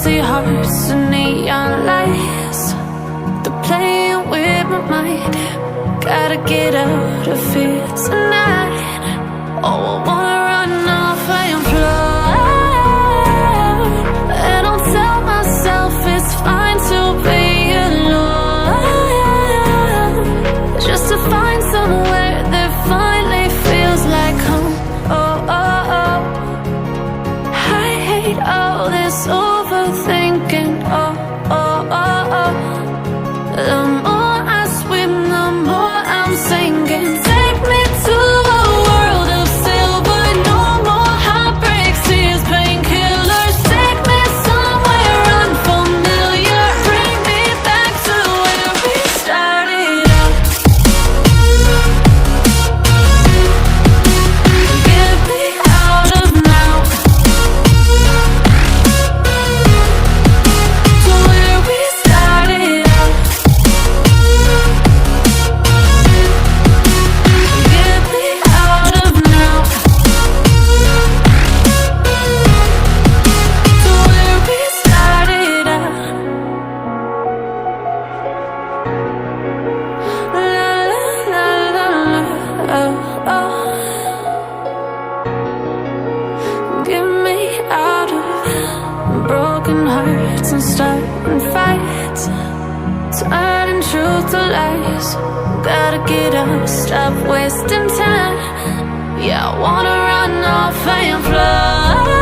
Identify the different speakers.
Speaker 1: empty hearts and neon lights. They're playing with my mind. Gotta get out of here tonight. Oh, I wanna run off and fly. And I'll tell myself it's fine to be alone, just to find somewhere that finally feels like home. Oh, oh, oh. I hate all this overthinking. Oh, oh, oh, oh. The more I swim, the more I'm sinking. Take me to a world of silver. No more heartbreaks, tears, painkillers. Take me somewhere unfamiliar. Bring me back to where we started out. Get me out of now, to where we started out. Get me out of now, to where we started out. La la la la, oh, oh. Get me out of broken hearts and starting fights, turning truth to lies. Gotta get up, stop wasting time. Yeah, I wanna run off and fly.